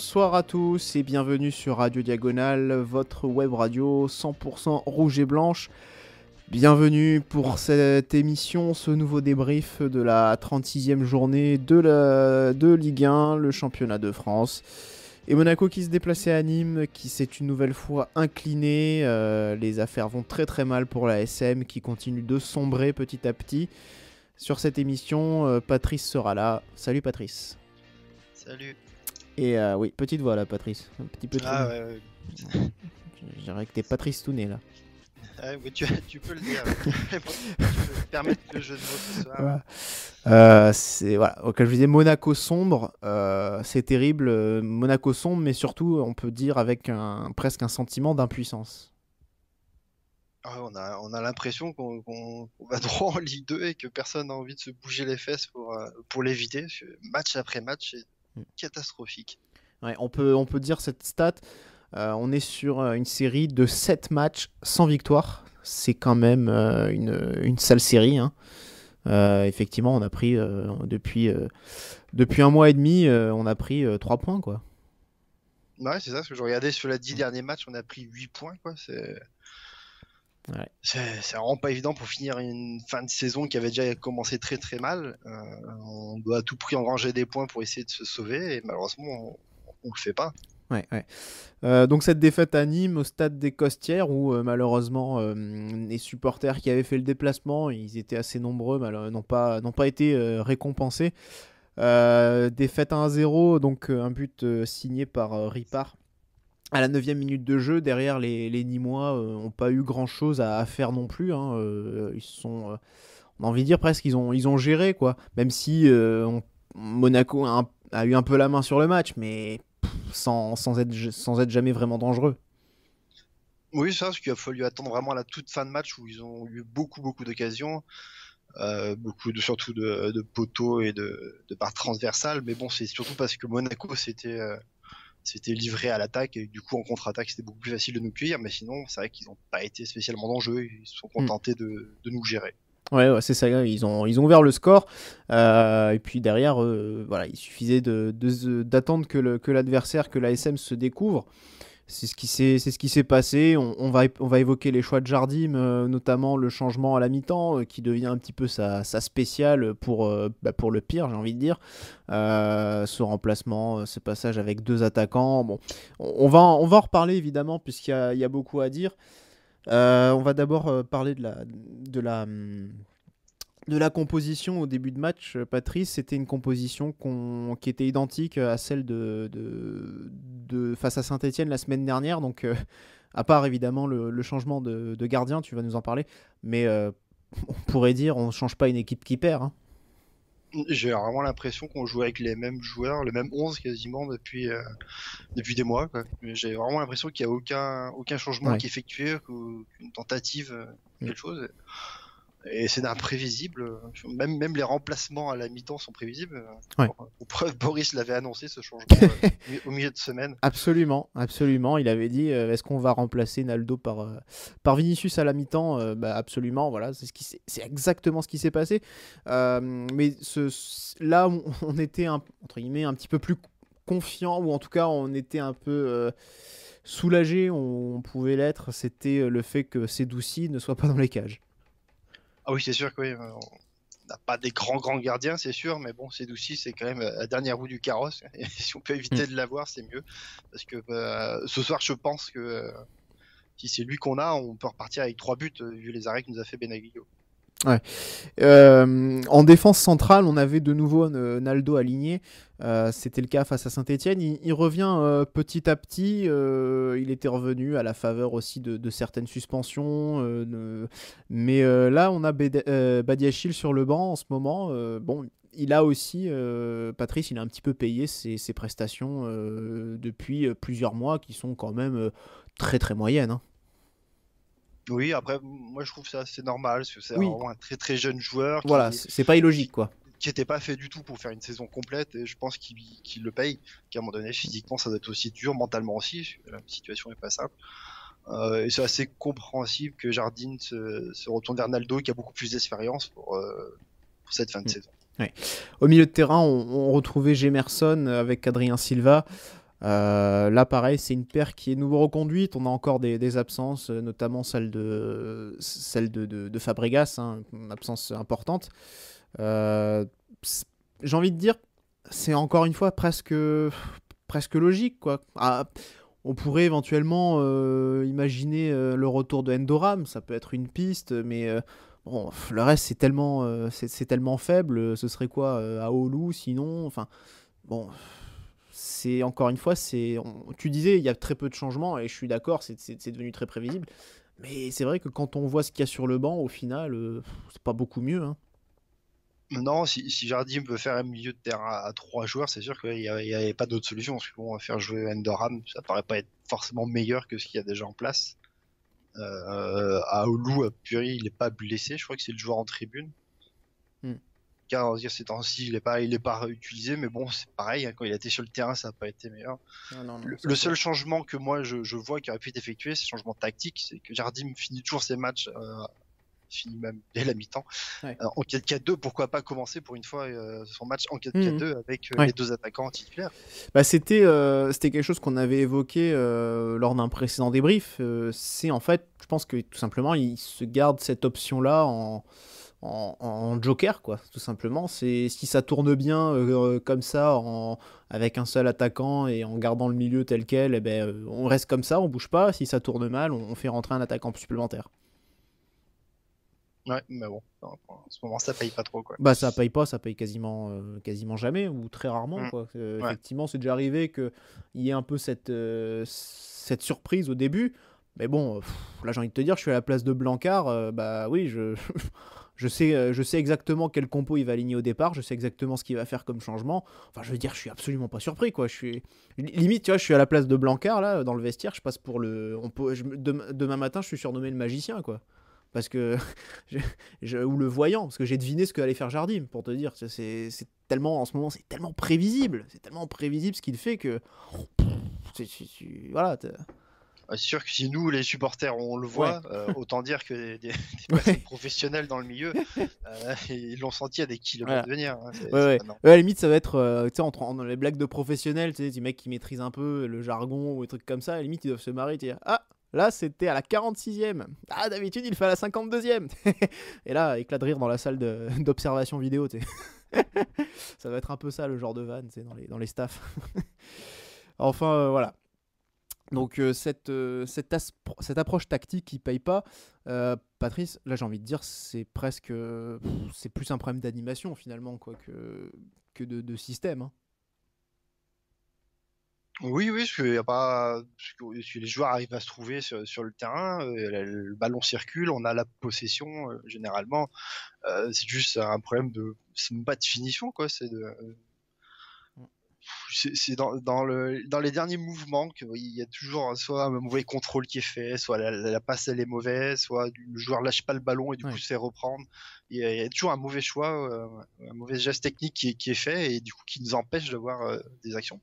Bonsoir à tous et bienvenue sur Radio Diagonale, votre web radio 100% rouge et blanche. Bienvenue pour cette émission, ce nouveau débrief de la 36e journée de Ligue 1, le championnat de France. Et Monaco qui se déplaçait à Nîmes, qui s'est une nouvelle fois incliné. Les affaires vont très très mal pour la SM qui continue de sombrer petit à petit. Sur cette émission, Patrice sera là. Salut Patrice. Salut. Et oui, petite voix là, Patrice. Un petit peu. Ah ouais. Je dirais que t'es Patrice tout né là. Ah, oui, tu peux le dire. Tu peux te permettre le jeu de mots ce soir. Voilà. Comme je disais, Monaco sombre, c'est terrible. Monaco sombre, mais surtout, on peut dire avec presque un sentiment d'impuissance. Ah, on a l'impression qu'on va droit en Ligue 2 et que personne n'a envie de se bouger les fesses pour l'éviter. Match après match, c'est catastrophique. Ouais, on peut dire cette stat. On est sur une série de 7 matchs sans victoire. C'est quand même une sale série. Hein. Effectivement, on a pris depuis un mois et demi, on a pris 3 points. Quoi. Ouais, c'est ça. Parce que je regardais sur les 10 derniers matchs, on a pris 8 points. Quoi. C'est vraiment pas évident pour finir une fin de saison qui avait déjà commencé très très mal. On doit à tout prix engranger des points pour essayer de se sauver et malheureusement on le fait pas. Ouais. Donc cette défaite à Nîmes au stade des Costières où malheureusement les supporters qui avaient fait le déplacement, ils étaient assez nombreux, n'ont pas été récompensés. Défaite 1-0, donc un but signé par Ripard. À la 9e minute de jeu, derrière les Nîmois n'ont pas eu grand chose à faire non plus. Hein. Ils sont, on a envie de dire presque, ils ont géré quoi. Même si Monaco a eu un peu la main sur le match, mais sans être jamais vraiment dangereux. Oui, ça, parce qu'il a fallu attendre vraiment à la toute fin de match où ils ont eu beaucoup d'occasions, surtout de poteaux et de barres transversales. Mais bon, c'est surtout parce que Monaco c'était livré à l'attaque et du coup en contre-attaque c'était beaucoup plus facile de nous cueillir, mais sinon c'est vrai qu'ils n'ont pas été spécialement dangereux, ils se sont contentés de nous gérer. Ouais, c'est ça, ils ont ouvert le score et puis derrière voilà, il suffisait d'attendre que l'adversaire, que l'ASM se découvre. C'est ce qui s'est passé. On va évoquer les choix de Jardim, notamment le changement à la mi-temps qui devient un petit peu sa spéciale pour le pire, j'ai envie de dire. Ce remplacement, ce passage avec 2 attaquants. Bon, on va en reparler évidemment puisqu'il y a beaucoup à dire. On va d'abord parler de la composition au début de match, Patrice. C'était une composition qui était identique à celle de face à Saint-Etienne la semaine dernière. Donc, à part évidemment le changement de gardien, tu vas nous en parler. Mais on pourrait dire on ne change pas une équipe qui perd. Hein. J'ai vraiment l'impression qu'on joue avec les mêmes joueurs, le même 11 quasiment depuis des mois. Quoi. J'ai vraiment l'impression qu'il n'y a aucun changement qui est effectué, qu'une tentative, quelque chose. Et c'est imprévisible. Même les remplacements à la mi-temps sont prévisibles. Ouais. Pour preuve, Boris l'avait annoncé ce changement au milieu de semaine. Absolument. Il avait dit est-ce qu'on va remplacer Naldo par Vinicius à la mi-temps absolument. Voilà, c'est exactement ce qui s'est passé. Mais là, on était entre guillemets un petit peu plus confiant, ou en tout cas, on était un peu soulagé. On pouvait l'être. C'était le fait que Setoussi ne soit pas dans les cages. Ah oui, c'est sûr que oui. On n'a pas des grands gardiens, c'est sûr, mais bon, Setoussi, c'est quand même la dernière roue du carrosse. Et si on peut éviter de l'avoir, c'est mieux. Parce que ce soir, je pense que si c'est lui qu'on a, on peut repartir avec 3 buts, vu les arrêts que nous a fait Benaglio. Ouais. En défense centrale, on avait de nouveau Naldo aligné. C'était le cas face à Saint-Etienne. Il revient petit à petit. Il était revenu à la faveur aussi de certaines suspensions. Mais là, on a Badiachil sur le banc en ce moment. Bon, il a aussi, Patrice, il a un petit peu payé ses prestations depuis plusieurs mois qui sont quand même très très moyennes. Hein. Oui, après, moi je trouve ça c'est normal, parce que c'est Oui. vraiment un très très jeune joueur. Voilà, c'est pas illogique quoi. Qui n'était pas fait du tout pour faire une saison complète, et je pense qu'il le paye. Qu'à un moment donné, physiquement, ça doit être aussi dur, mentalement aussi, la situation n'est pas simple. Et c'est assez compréhensible que Jardim se retourne vers Naldo, qui a beaucoup plus d'expérience pour cette fin de saison. Ouais. Au milieu de terrain, on retrouvait Gemerson avec Adrien Silva. Là, pareil, c'est une paire qui est nouveau reconduite. On a encore des absences, notamment celle de Fabregas, hein, une absence importante. Euh, j'ai envie de dire, c'est encore une fois presque logique, quoi. On pourrait éventuellement imaginer le retour de Endoram, ça peut être une piste, mais bon, le reste c'est tellement faible. Ce serait quoi Aolu sinon, enfin bon, c'est encore une fois, tu disais il y a très peu de changements et je suis d'accord, c'est devenu très prévisible. Mais c'est vrai que quand on voit ce qu'il y a sur le banc, au final, c'est pas beaucoup mieux, hein. Non, si Jardim veut faire un milieu de terrain à 3 joueurs, c'est sûr qu'il n'y avait pas d'autre solution. Parce que bon, faire jouer Endoram, ça paraît pas être forcément meilleur que ce qu'il y a déjà en place. Aoulou, a priori, il n'est pas blessé. Je crois que c'est le joueur en tribune. Hmm. Car ces temps-ci, il est pas réutilisé. Mais bon, c'est pareil, hein, quand il a été sur le terrain, ça n'a pas été meilleur. Non, Le seul changement que moi je vois qui aurait pu être effectué, c'est changement tactique. C'est que Jardim finit toujours ses matchs. Finit même dès la mi-temps. Ouais. En 4-4-2, pourquoi pas commencer pour une fois son match en 4-4-2 avec Ouais. les deux attaquants titulaires. Bah, c'était quelque chose qu'on avait évoqué lors d'un précédent débrief. C'est en fait, je pense que tout simplement, il se garde cette option-là en joker, quoi. Tout simplement, c'est si ça tourne bien comme ça, avec un seul attaquant et en gardant le milieu tel quel, eh ben, on reste comme ça, on bouge pas. Si ça tourne mal, on fait rentrer un attaquant supplémentaire. Ouais, mais bon, en ce moment ça paye pas trop quoi. Bah ça paye pas, ça paye quasiment jamais ou très rarement, Mm. quoi. Ouais. Effectivement, c'est déjà arrivé qu'il y ait un peu cette surprise au début. Mais bon, là j'ai envie de te dire, je suis à la place de Blancard, bah oui, je sais exactement quel compo il va aligner au départ, je sais exactement ce qu'il va faire comme changement. Enfin, je veux dire, je suis absolument pas surpris, quoi. Limite, tu vois, je suis à la place de Blancard là, dans le vestiaire, je passe pour demain matin, je suis surnommé le magicien, quoi. Parce que ou le voyant, parce que j'ai deviné ce que allait faire Jardim, pour te dire. C'est tellement, en ce moment, c'est tellement prévisible ce qu'il fait que. Voilà. C'est sûr que si nous les supporters on le Ouais. voit, autant dire que des Ouais. personnes professionnelles dans le milieu, ils l'ont senti à des kilomètres Voilà. de venir. Hein, c'est Ouais. pas normal. À la limite, ça va être tu sais, dans les blagues de professionnels, tu sais, des mecs qui maîtrisent un peu le jargon ou des trucs comme ça. À la limite, ils doivent se marrer et dire ah, là, c'était à la 46e. Ah, d'habitude, il fait à la 52e. Et là, éclat de rire dans la salle d'observation vidéo, tu sais. Ça va être un peu ça, le genre de vanne, tu sais, dans les staffs. Enfin, voilà. Donc, cette approche tactique qui paye pas, Patrice, là, j'ai envie de dire, c'est presque. C'est plus un problème d'animation, finalement, quoi, que de système, hein. Oui, parce que, parce que les joueurs arrivent à se trouver sur le terrain, le ballon circule, on a la possession généralement. C'est juste un problème c'est même pas de finition quoi, c'est dans les derniers mouvements qu'il y a toujours soit un mauvais contrôle qui est fait, soit la passe elle est mauvaise, soit le joueur lâche pas le ballon et du coup Ouais. se fait reprendre. Il y a toujours un mauvais choix, un mauvais geste technique qui est fait et du coup qui nous empêche d'avoir des actions.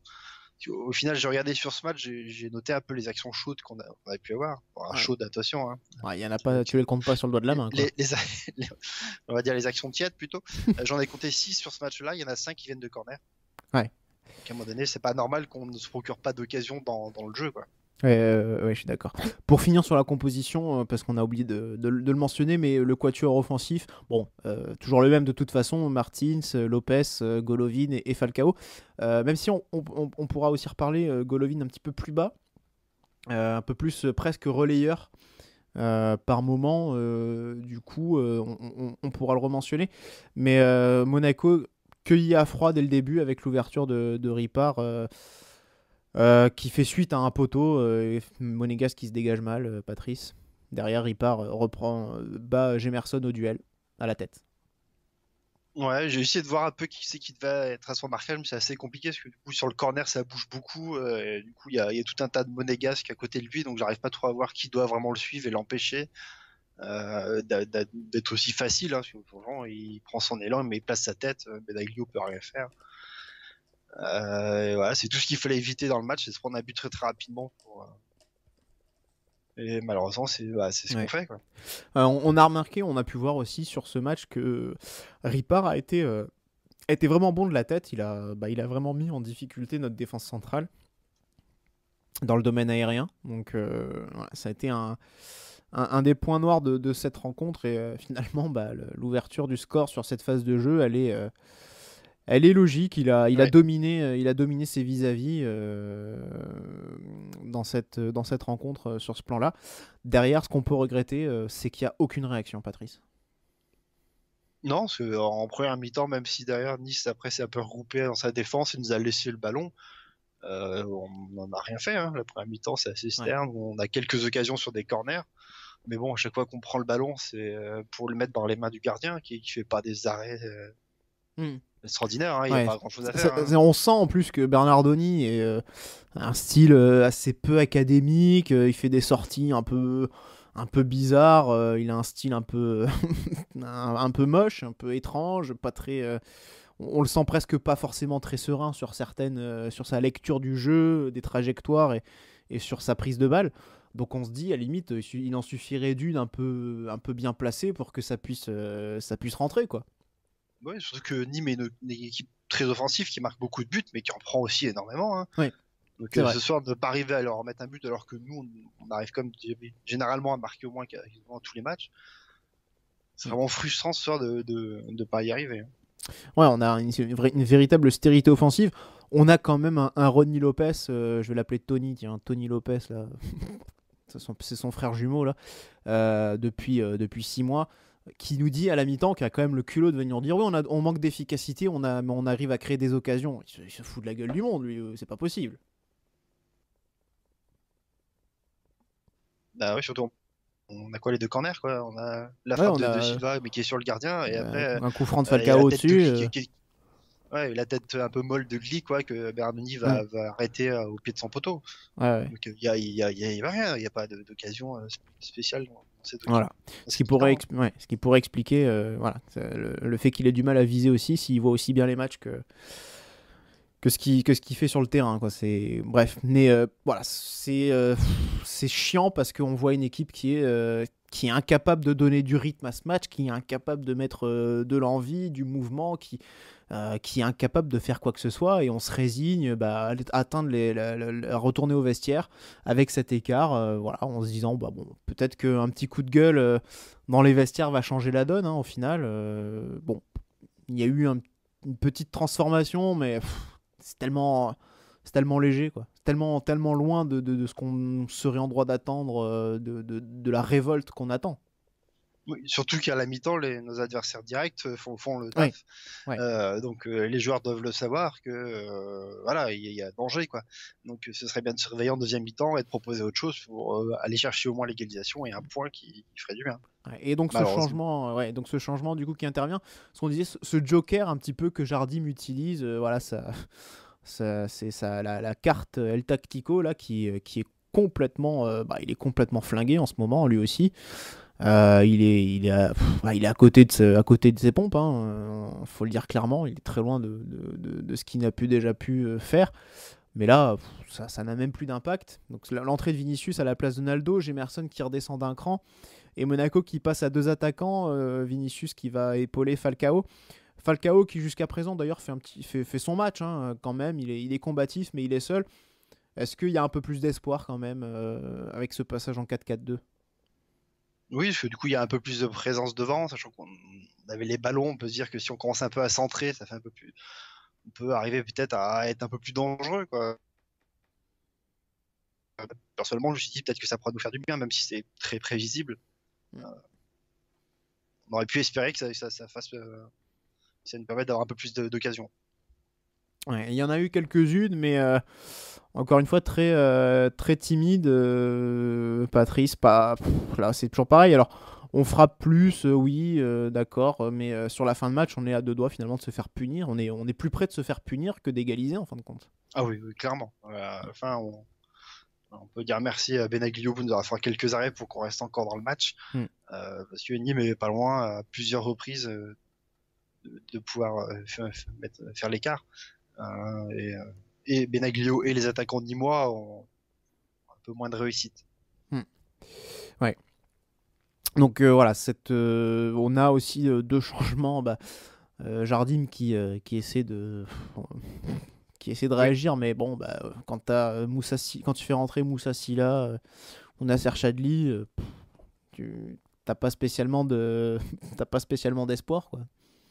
Au final, j'ai regardé sur ce match, j'ai noté un peu les actions chaudes on avait pu avoir. Bon, Ouais. chaudes, attention, hein. Ouais, y en a pas, tu les comptes pas sur le doigt de la main, quoi. Les- on va dire les actions tièdes plutôt. J'en ai compté 6 sur ce match-là, il y en a 5 qui viennent de corner. Ouais. Donc à un moment donné, c'est pas normal qu'on ne se procure pas d'occasion dans le jeu, quoi. Ouais, je suis d'accord. Pour finir sur la composition, parce qu'on a oublié de le mentionner, mais le quatuor offensif, bon, toujours le même de toute façon, Martins, Lopez, Golovin et Falcao. Même si on pourra aussi reparler Golovin un petit peu plus bas, un peu plus presque relayeur par moment, du coup, on pourra le rementionner. Mais Monaco cueilli à froid dès le début avec l'ouverture de Ripard. Qui fait suite à un poteau, et Monégas qui se dégage mal, Patrice. Derrière, Ripard reprend, bat Gemerson au duel, à la tête. Ouais, j'ai essayé de voir un peu qui c'est qui devait être à son marquage, mais c'est assez compliqué parce que du coup sur le corner ça bouge beaucoup. Et du coup il y a tout un tas de monégasques à côté de lui, donc j'arrive pas trop à voir qui doit vraiment le suivre et l'empêcher d'être aussi facile. Hein, parce que vraiment, il prend son élan, mais il place sa tête. Benaglio peut rien faire. Et voilà, c'est tout ce qu'il fallait éviter dans le match, c'est de se prendre un but très très rapidement. Et malheureusement, c'est ce qu'on Ouais. fait, quoi. On a remarqué, on a pu voir aussi sur ce match que Ripard a été vraiment bon de la tête. Il a vraiment mis en difficulté notre défense centrale. dans le domaine aérien. Donc voilà, ça a été un des points noirs de cette rencontre et finalement l'ouverture du score sur cette phase de jeu elle est logique. Il a Ouais. dominé ses vis-à-vis dans cette rencontre sur ce plan-là. Derrière, ce qu'on peut regretter, c'est qu'il n'y a aucune réaction, Patrice. Non, parce que en première mi-temps, même si derrière Nice après s'est un peu regroupé dans sa défense, il nous a laissé le ballon. On n'en a rien fait. Hein. La première mi-temps, c'est assez Ouais. sterne. On a quelques occasions sur des corners. Mais bon, à chaque fois qu'on prend le ballon, c'est pour le mettre dans les mains du gardien qui fait pas des arrêts Hmm. extraordinaires. Hein. Il n'y a Ouais. pas grand-chose à faire. Hein. On sent en plus que Bernardoni est un style assez peu académique. Il fait des sorties un peu bizarres. Il a un style un peu, un peu moche, un peu étrange, pas très. On le sent presque pas forcément très serein sur sur sa lecture du jeu, des trajectoires et sur sa prise de balle. Donc on se dit, à la limite, il en suffirait d'une un peu bien placée pour que ça puisse rentrer, quoi. Ouais, surtout que Nîmes est une équipe très offensive qui marque beaucoup de buts, mais qui en prend aussi énormément. Hein. Oui, Donc c'est vrai. ce soir, de ne pas arriver à leur remettre un but alors que nous, on arrive comme généralement à marquer au moins quasiment tous les matchs. C'est Mm. vraiment frustrant ce soir de pas y arriver. Hein. Ouais, on a une véritable stérilité offensive. On a quand même un Ronny Lopez, je vais l'appeler Tony, tiens, Tony Lopez, là. C'est son frère jumeau, là, depuis 6 mois, qui nous dit à la mi-temps, qui a quand même le culot de venir dire oui, on manque d'efficacité, mais on arrive à créer des occasions. Il se fout de la gueule du monde, lui, c'est pas possible. Bah ouais, surtout on a quoi les deux corners quoi. On a la Ouais, frappe on de a Silva mais qui est sur le gardien et après un coup franc de il y a Falcao la tête de au-dessus. Gli ouais, la tête un peu molle de Gli quoi que Bernoni Ouais, va arrêter au pied de son poteau. ouais, ouais. Donc il y a rien, il n'y a pas d'occasion spéciale dans Voilà. dans cette mi-temps. Hein. Ce qui pourrait expliquer voilà, le fait qu'il ait du mal à viser aussi, s'il voit aussi bien les matchs que ce qu'il fait sur le terrain, quoi. Bref, mais voilà, c'est chiant parce qu'on voit une équipe qui est incapable de donner du rythme à ce match, qui est incapable de mettre de l'envie, du mouvement, qui est incapable de faire quoi que ce soit, et on se résigne à atteindre à retourner au vestiaire avec cet écart, voilà, en se disant bon, peut-être qu'un petit coup de gueule dans les vestiaires va changer la donne, hein, au final. Bon, il y a eu une petite transformation, mais c'est tellement léger, quoi. C'est tellement loin de ce qu'on serait en droit d'attendre, de la révolte qu'on attend. Oui, surtout qu'à la mi-temps, nos adversaires directs font le Ouais, taf. ouais. Donc les joueurs doivent le savoir que voilà, il y a danger quoi. Donc ce serait bien de surveiller en deuxième mi-temps et de proposer autre chose pour aller chercher au moins l'égalisation et un point qui ferait du bien. Ouais. Et donc Malheureusement. ce changement du coup qui intervient, ce qu'on disait, ce joker un petit peu que Jardim utilise, voilà, c'est ça, la carte El Tactico là qui est complètement, il est complètement flingué en ce moment lui aussi. Il est à côté à côté de ses pompes, hein, faut le dire clairement. Il est très loin de ce qu'il n'a déjà pu faire. Mais là, ça n'a même plus d'impact. Donc l'entrée de Vinicius à la place de Naldo, Gemerson qui redescend d'un cran, et Monaco qui passe à deux attaquants, Vinicius qui va épauler Falcao. Falcao qui jusqu'à présent d'ailleurs fait son match, hein, quand même. Il est combatif, mais il est seul. Est-ce qu'il y a un peu plus d'espoir quand même avec ce passage en 4-4-2? Oui, parce que du coup il y a un peu plus de présence devant, sachant qu'on avait les ballons. On peut se dire que si on commence un peu à centrer, ça fait un peu plus. On peut arriver peut-être à être un peu plus dangereux quoi. Personnellement, je me suis dit peut-être que ça pourrait nous faire du bien, même si c'est très prévisible. Mm. On aurait pu espérer que ça fasse, ça nous permette d'avoir un peu plus d'occasions. Ouais, il y en a eu quelques-unes, mais encore une fois très timide. Patrice, pas là, c'est toujours pareil. Alors, on frappe plus, oui, d'accord, mais sur la fin de match, on est à deux doigts finalement de se faire punir. On est plus près de se faire punir que d'égaliser en fin de compte. Ah oui, oui clairement. Enfin, on peut dire merci à Benaglio pour nous avoir fait quelques arrêts pour qu'on reste encore dans le match. Mm. Parce que Nîmes est pas loin à plusieurs reprises de pouvoir faire l'écart. Et Benaglio et les attaquants nîmois ont un peu moins de réussite. Mm. Ouais. Donc voilà, on a aussi deux changements. Jardim qui essaie qui essaie de réagir, mais bon, quand quand tu fais rentrer Moussa Silla ou Nasser Chadli, tu t'as pas spécialement t'as pas spécialement d'espoir, quoi.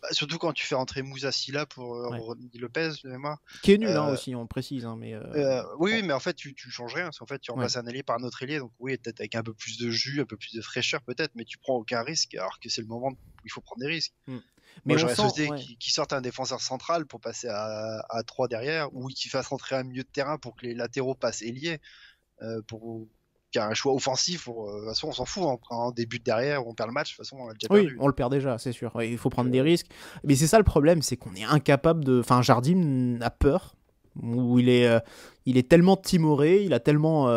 Surtout quand tu fais rentrer Moussa Silla pour Ronny Lopez, de mémoire. Qui est nul aussi, on le précise, hein, mais oui, mais en fait tu changes rien, en fait tu remplaces un ailier par un autre ailier, donc oui, peut-être avec un peu plus de jus, un peu plus de fraîcheur peut-être, mais tu prends aucun risque, alors que c'est le moment où il faut prendre des risques. Mais moi j'aurais souhaité qu'il sorte un défenseur central pour passer à 3 derrière, ou qu'il fasse rentrer un milieu de terrain pour que les latéraux passent ailier, pour qu'il y ait un choix offensif. De toute façon on s'en fout, en début de derrière, on perd le match, de toute façon on a déjà perdu. Oui, on le perd déjà, c'est sûr. Il faut prendre des risques. Mais c'est ça le problème, c'est qu'on est incapable de... Enfin, Jardim a peur, où il est tellement timoré, il a tellement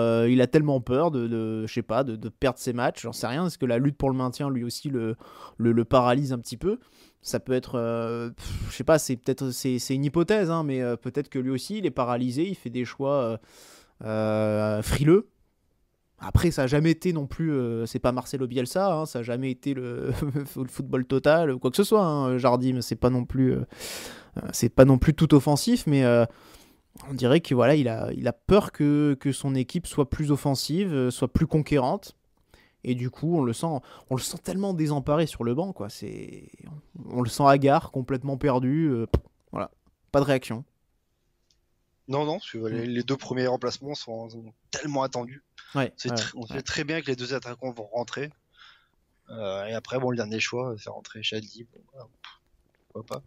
peur je sais pas, de perdre ses matchs, j'en sais rien. Est-ce que la lutte pour le maintien, lui aussi, le paralyse un petit peu? Ça peut être, je sais pas, c'est une hypothèse, hein, mais peut-être que lui aussi, il est paralysé, il fait des choix frileux. Après, ça n'a jamais été non plus, c'est pas Marcelo Bielsa, hein, ça n'a jamais été le football total ou quoi que ce soit, hein, Jardim, c'est pas non plus tout offensif, mais on dirait que voilà, il a peur que son équipe soit plus offensive, soit plus conquérante, et du coup, on le sent tellement désemparé sur le banc, quoi. On le sent hagard, complètement perdu, voilà, pas de réaction. Non, parce que les 2 premiers remplacements sont tellement attendus. On sait très bien que les 2 attaquants vont rentrer. Et après, le dernier choix, c'est rentrer Chadli. Pourquoi pas.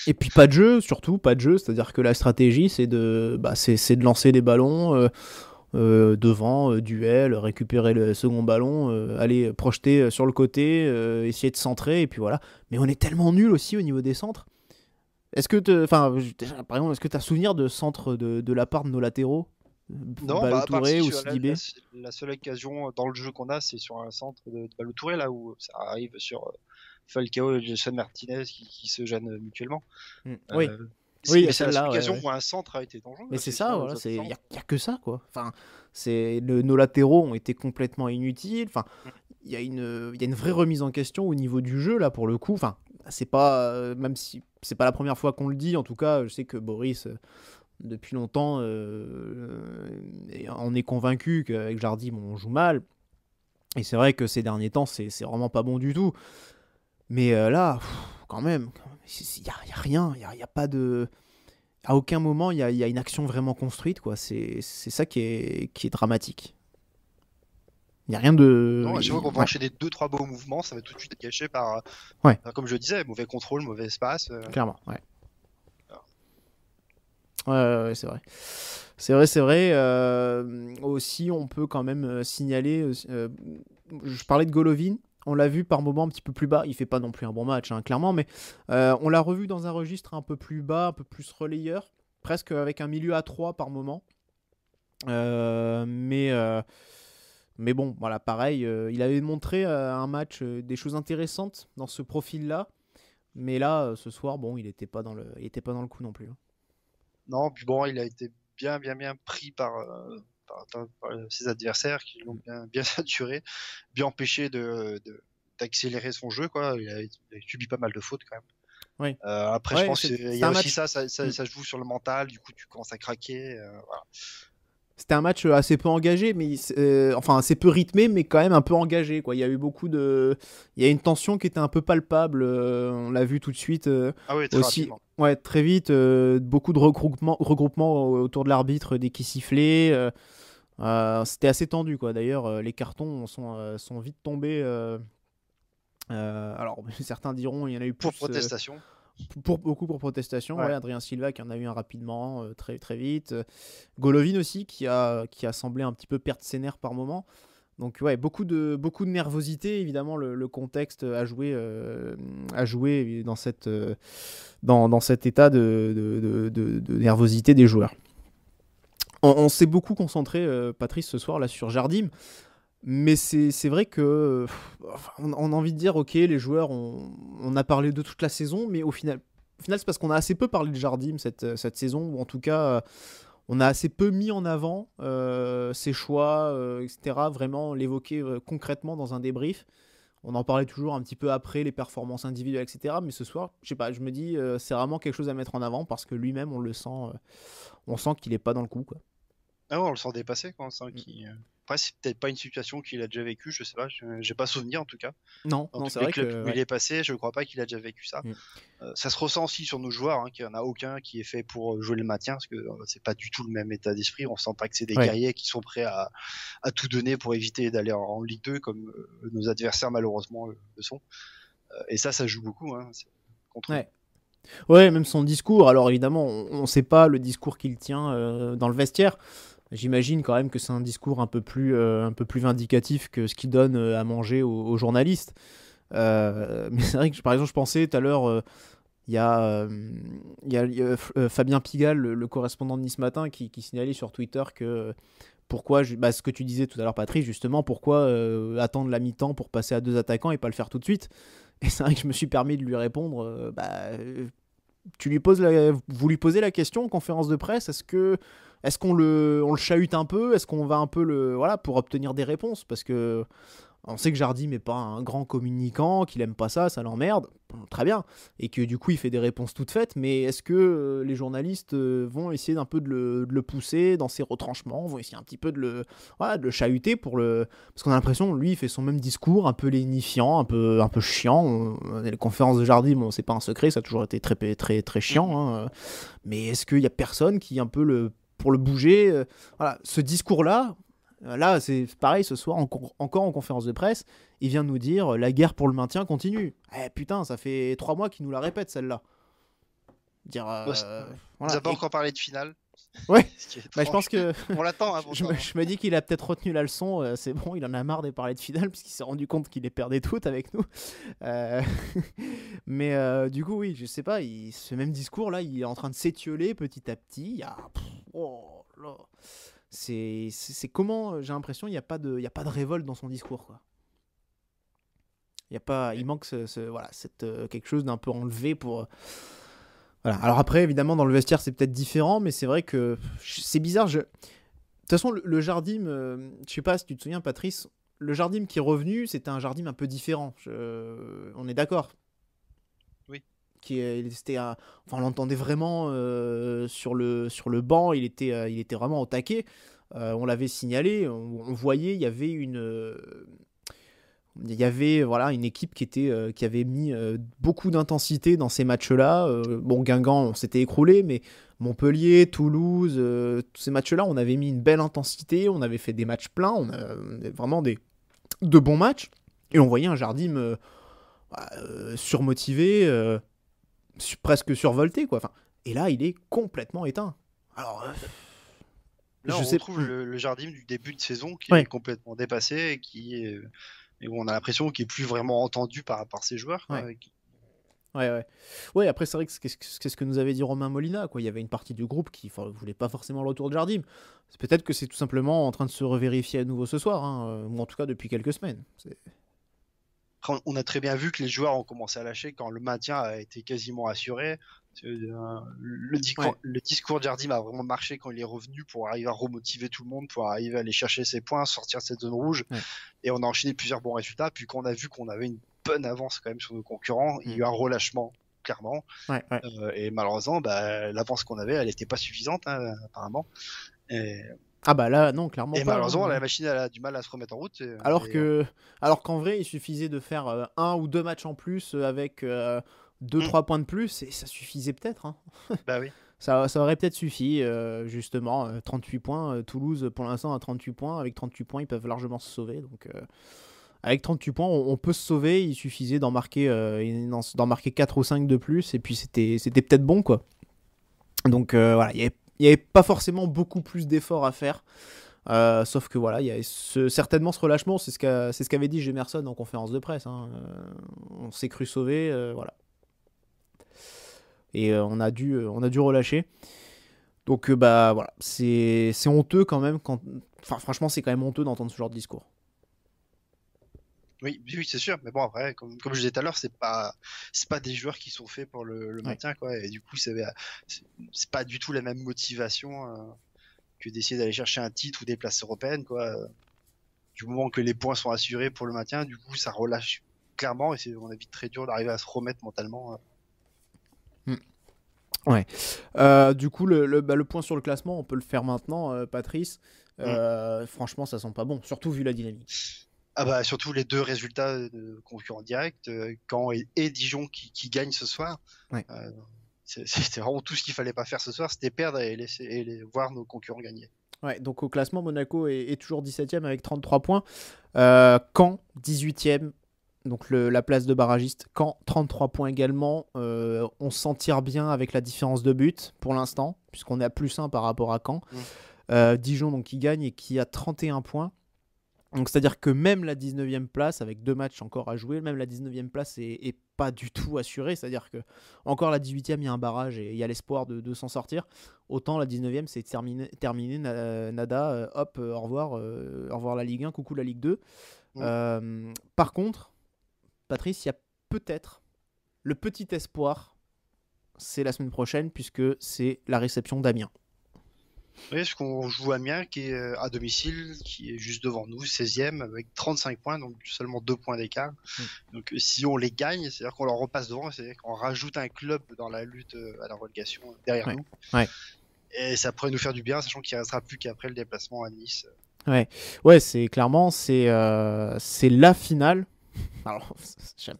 Et puis pas de jeu, surtout pas de jeu. C'est-à-dire que la stratégie, c'est de lancer des ballons devant, duel, récupérer le second ballon, aller projeter sur le côté, essayer de centrer, et puis voilà. Mais on est tellement nul aussi au niveau des centres. Est-ce que par exemple, est-ce que tu as souvenir de centres de la part de nos latéraux? Non, Ballo-Touré ou Sidibé. La seule occasion dans le jeu qu'on a, c'est sur un centre de Ballo-Touré, là où ça arrive sur Falcao et Jason Martinez qui se gênent mutuellement. Oui. C'est la seule occasion où un centre a été dangereux. Mais c'est ça, voilà, il n'y a que ça, quoi. Enfin, nos latéraux ont été complètement inutiles. Enfin, il y a une vraie remise en question au niveau du jeu, là, pour le coup. Enfin, c'est pas, même si c'est pas la première fois qu'on le dit, en tout cas, je sais que Boris, depuis longtemps, on est convaincu qu'avec Jardim, on joue mal. Et c'est vrai que ces derniers temps, c'est vraiment pas bon du tout. Mais là, quand même, il n'y a rien, il n'y a pas de... À aucun moment, il y a une action vraiment construite, quoi. C'est ça qui est dramatique. Il n'y a rien de... Non, je vois qu'on va enchaîner 2-3 beaux mouvements, ça va tout de suite être gâché par, comme je le disais, mauvais contrôle, mauvais espace. Clairement, ouais. Ouais, c'est vrai. C'est vrai. Aussi, on peut quand même signaler... je parlais de Golovin. On l'a vu par moments un petit peu plus bas. Il fait pas non plus un bon match, hein, clairement, mais on l'a revu dans un registre un peu plus bas, un peu plus relayeur, presque avec un milieu à 3 par moment. Mais bon, voilà, pareil. Il avait montré un match des choses intéressantes dans ce profil-là, mais là, ce soir, bon, il était pas dans le coup non plus. Hein. Non, puis bon, il a été bien pris par ses adversaires qui l'ont bien saturé, bien empêché d'accélérer son jeu, quoi. Il a subi pas mal de fautes quand même. Oui. Après, je pense qu'il y a aussi ça se joue sur le mental, du coup tu commences à craquer. Voilà. C'était un match assez peu engagé, mais assez peu rythmé, mais quand même un peu engagé, quoi. Il y a eu il y a une tension qui était un peu palpable. On l'a vu tout de suite. Ah oui, très rapidement. Ouais, très vite. Beaucoup de regroupements autour de l'arbitre dès qu'il sifflait. C'était assez tendu, quoi. D'ailleurs, les cartons sont vite tombés. Alors, certains diront il y en a eu plus. Pour protestation. Beaucoup pour protestation. Ouais, Adrien Silva qui en a eu un rapidement, très, très vite. Golovin aussi qui a semblé un petit peu perdre ses nerfs par moment. Donc ouais, beaucoup de nervosité. Évidemment, le contexte a joué dans cet état de nervosité des joueurs. On s'est beaucoup concentré, Patrice, ce soir là sur Jardim. Mais c'est vrai que on a envie de dire ok, les joueurs on a parlé de toute la saison, mais au final c'est parce qu'on a assez peu parlé de Jardim cette saison, ou en tout cas on a assez peu mis en avant ses choix, etc. Vraiment l'évoquer concrètement dans un débrief. On en parlait toujours un petit peu après les performances individuelles, etc. Mais ce soir, je sais pas, je me dis, c'est vraiment quelque chose à mettre en avant parce que lui-même, on sent qu'il est pas dans le coup, quoi. Ah ouais, on le sent dépassé, quoi. On sent Mm. Après, c'est peut-être pas une situation qu'il a déjà vécue, je sais pas, j'ai pas souvenir en tout cas. Non, Dans non, tous c'est les vrai clubs que, où il ouais. est passé, je crois pas qu'il a déjà vécu ça. Mm. Ça se ressent aussi sur nos joueurs, hein, qu'il n'y en a aucun qui est fait pour jouer le maintien, parce que c'est pas du tout le même état d'esprit. On sent pas que c'est des Ouais. guerriers qui sont prêts à tout donner pour éviter d'aller en Ligue 2, comme nos adversaires malheureusement le sont. Et ça joue beaucoup, hein, contre nous. Ouais. Ouais, même son discours. Alors évidemment, on sait pas le discours qu'il tient dans le vestiaire. J'imagine quand même que c'est un discours un peu plus vindicatif que ce qu'il donne à manger aux journalistes. Mais c'est vrai que, par exemple, je pensais tout à l'heure, il y a Fabien Pigalle, le correspondant de Nice Matin, qui signalait sur Twitter que pourquoi, ce que tu disais tout à l'heure, Patrice, justement, pourquoi attendre la mi-temps pour passer à 2 attaquants et pas le faire tout de suite. Et c'est vrai que je me suis permis de lui répondre, vous lui posez la question en conférence de presse, est-ce qu'on on le chahute un peu, est-ce qu'on va un peu voilà, pour obtenir des réponses, parce que on sait que Jardim n'est pas un grand communicant, qu'il aime pas ça l'emmerde, bon, très bien, et que du coup il fait des réponses toutes faites, mais est-ce que les journalistes vont essayer d'un peu de le pousser dans ses retranchements, vont essayer un petit peu voilà, de le chahuter parce qu'on a l'impression, lui, il fait son même discours, un peu lénifiant, un peu chiant. Les conférences de Jardim, bon, c'est pas un secret, ça a toujours été très, très, très chiant, hein. Mais est-ce qu'il y a personne qui, un peu, pour le bouger, voilà, ce discours-là, là, c'est pareil, ce soir, encore en conférence de presse, il vient de nous dire la guerre pour le maintien continue. Eh putain, ça fait 3 mois qu'il nous la répète, celle-là. Dire, Ouais, ouais. On voilà. n'a pas encore parlé de finale. Ouais, Ce qui est je pense étrange. que On l'attend, hein, pourtant, hein. je me dis qu'il a peut-être retenu la leçon. C'est bon, il en a marre de parler de finale puisqu'il s'est rendu compte qu'il les perdait toutes avec nous. Euh, Mais du coup, oui, je sais pas, ce même discours-là, il est en train de s'étioler petit à petit. Il y a... oh là. C'est comment, j'ai l'impression, il y a pas de révolte dans son discours, quoi. Il y a pas, il manque voilà, quelque chose d'un peu enlevé pour. Voilà. Alors après, évidemment, dans le vestiaire, c'est peut-être différent, mais c'est vrai que c'est bizarre. De toute façon, le Jardim, je sais pas si tu te souviens, Patrice, le Jardim qui est revenu, c'était un Jardim un peu différent. On est d'accord. Oui. Enfin, on l'entendait vraiment sur le banc, il était vraiment au taquet. On l'avait signalé, on voyait, il y avait voilà, une équipe qui avait mis beaucoup d'intensité dans ces matchs-là. Bon, Guingamp, on s'était écroulé, mais Montpellier, Toulouse, tous ces matchs-là, on avait mis une belle intensité, on avait fait des matchs pleins, on a vraiment de bons matchs. Et on voyait un Jardim surmotivé, presque survolté, quoi. Enfin, et là, il est complètement éteint. Alors, Là, je on sais. retrouve le Jardim du début de saison qui est Ouais, complètement dépassé et où on a l'impression qu'il est plus vraiment entendu par ses joueurs, quoi. ouais. Ouais. Ouais, après, c'est vrai que c'est ce que nous avait dit Romain Molina, quoi. Il y avait une partie du groupe qui voulait pas forcément le retour de Jardim. Peut-être que c'est tout simplement en train de se revérifier à nouveau ce soir, hein, ou en tout cas depuis quelques semaines. Après, on a très bien vu que les joueurs ont commencé à lâcher quand le maintien a été quasiment assuré. Ouais, Le discours de Jardim a vraiment marché quand il est revenu pour arriver à remotiver tout le monde, pour arriver à aller chercher ses points, sortir de cette zone rouge. ouais. Et on a enchaîné plusieurs bons résultats. Puis quand on a vu qu'on avait une bonne avance quand même sur nos concurrents, il y a eu un relâchement, clairement. Ouais, ouais. Et malheureusement, l'avance qu'on avait, elle n'était pas suffisante, hein, apparemment. Et, Ah bah là, non, clairement et pas, malheureusement, hein. la machine elle a du mal à se remettre en route. Alors qu'en vrai, il suffisait de faire 1 ou 2 matchs en plus avec 2-3 points de plus, et ça suffisait peut-être, hein. Bah oui. Ça aurait peut-être suffi, justement. 38 points. Toulouse, pour l'instant, a 38 points. Avec 38 points, ils peuvent largement se sauver. Donc, avec 38 points, on peut se sauver. Il suffisait d'en marquer 4 ou 5 de plus. Et puis, c'était peut-être bon, quoi. Donc, voilà. Il n'y avait pas forcément beaucoup plus d'efforts à faire. Sauf que, voilà, il y a certainement ce relâchement. C'est ce qu'avait dit Gemerson en conférence de presse, hein. On s'est cru sauvé. Voilà. Et on a dû relâcher. Donc bah voilà, c'est honteux quand même. Enfin, franchement, c'est quand même honteux d'entendre ce genre de discours. Oui, oui, c'est sûr. Mais bon, après, comme je disais tout à l'heure, c'est pas des joueurs qui sont faits pour le Ouais. maintien, quoi. Et du coup, c'est pas du tout la même motivation que d'essayer d'aller chercher un titre ou des places européennes, quoi. Du moment que les points sont assurés pour le maintien, du coup, ça relâche clairement, et c'est à mon avis très dur d'arriver à se remettre mentalement. Hmm. Ouais. Du coup, le point sur le classement, on peut le faire maintenant, Patrice. Franchement, ça sent pas bon, surtout vu la dynamique. Ah bah surtout les deux résultats de concurrents directs, Caen et Dijon qui gagnent ce soir. Ouais. C'était vraiment tout ce qu'il fallait pas faire ce soir, c'était perdre et voir nos concurrents gagner. Ouais, donc au classement, Monaco est toujours 17e avec 33 points. Caen, 18e. Donc la place de barragiste. Caen, 33 points également. On s'en tire bien avec la différence de but pour l'instant, puisqu'on est à +1 par rapport à Caen. Dijon, donc, qui gagne et qui a 31 points. Donc c'est-à-dire que même la 19e place, avec 2 matchs encore à jouer, même la 19e place est pas du tout assurée. C'est-à-dire que encore la 18e, il y a un barrage et il y a l'espoir de s'en sortir. Autant la 19e, c'est terminé nada, hop, au revoir la Ligue 1, coucou la Ligue 2. Par contre, Patrice, il y a peut-être le petit espoir, c'est la semaine prochaine, puisque c'est la réception d'Amiens. Oui, parce qu'on joue Amiens qui est à domicile, qui est juste devant nous, 16e, avec 35 points, donc seulement 2 points d'écart. Donc si on les gagne, c'est-à-dire qu'on leur repasse devant, c'est-à-dire qu'on rajoute un club dans la lutte à la relégation derrière nous. Ouais. Et ça pourrait nous faire du bien, sachant qu'il ne restera plus qu'après le déplacement à Nice. Ouais, c'est clairement, c'est la finale. Alors, c'est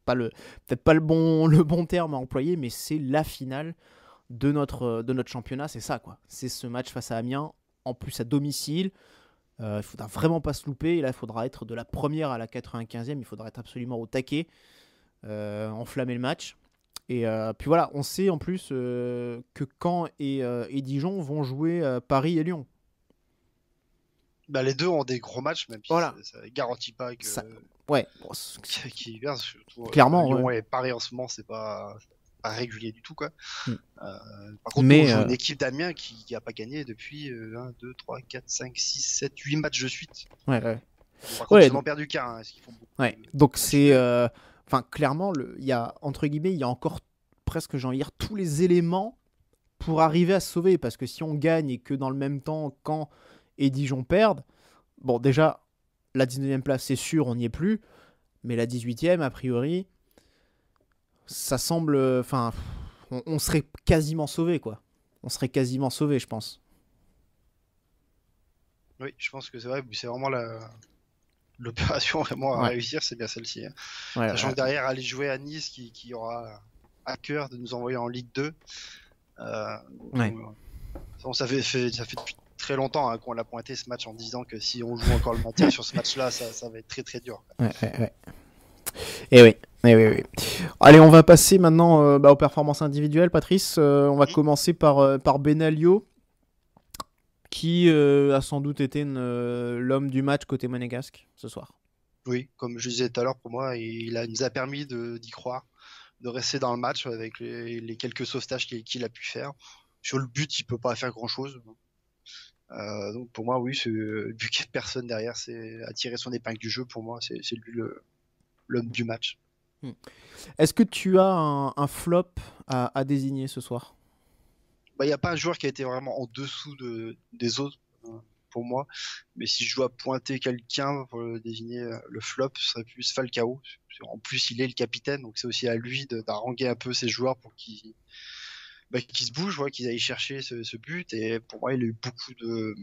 pas peut-être pas le bon terme à employer, mais c'est la finale de notre championnat, c'est ça, quoi. C'est ce match face à Amiens, en plus à domicile. Il faudra vraiment pas se louper. Et là, il faudra être de la première à la 95e. Il faudra être absolument au taquet, enflammer le match. Et puis voilà, on sait en plus que Caen et Dijon vont jouer Paris et Lyon. Bah, les deux ont des gros matchs, même si voilà. ça ne garantit pas que ouais, qui vient. Surtout, clairement, Lyon et Paris en ce moment, c'est pas régulier du tout, quoi. Par contre, mais on joue une équipe d'Amiens qui n'a pas gagné depuis 1, 2, 3, 4, 5, 6, 7, 8 matchs de suite. Par contre, ils n'ont perdu qu'un. Qu'ils font beaucoup donc c'est... clairement, il y a, entre guillemets, il y a encore presque, j'ai envie de dire, tous les éléments pour arriver à se sauver. Parce que si on gagne et que dans le même temps, Caen et Dijon perdent, bon, déjà, la 19e place, c'est sûr, on n'y est plus. Mais la 18e, a priori, ça semble... Enfin, on serait quasiment sauvé, quoi. On serait quasiment sauvé, je pense. Oui, je pense que c'est vrai. C'est vraiment l'opération vraiment à réussir, c'est bien celle-ci. Sachant que derrière, aller jouer à Nice, qui aura à cœur de nous envoyer en Ligue 2. Ça fait depuis très longtemps qu'on l'a pointé ce match en disant que si on joue encore le maintien sur ce match-là, ça va être très très dur. Et oui. Allez, on va passer maintenant aux performances individuelles, Patrice. On va commencer par Benalio, qui a sans doute été l'homme du match côté monégasque ce soir. Oui, comme je disais tout à l'heure, pour moi, il nous a permis d'y croire, de rester dans le match avec les quelques sauvetages qu'il a pu faire. Sur le but, il peut pas faire grand-chose. Donc pour moi, oui, vu qu'il n'y a personne derrière, c'est à tirer son épingle du jeu. Pour moi, c'est lui l'homme du match. Est-ce que tu as un flop à désigner ce soir ? Il n'y a pas un joueur qui a été vraiment en dessous des autres pour moi, mais si je dois pointer quelqu'un pour désigner le flop, ce serait plus Falcao. En plus, il est le capitaine, donc c'est aussi à lui d'haranguer un peu ses joueurs pour qu'ils se bougent, qu'ils aillent chercher ce but. Et pour moi, il a eu beaucoup de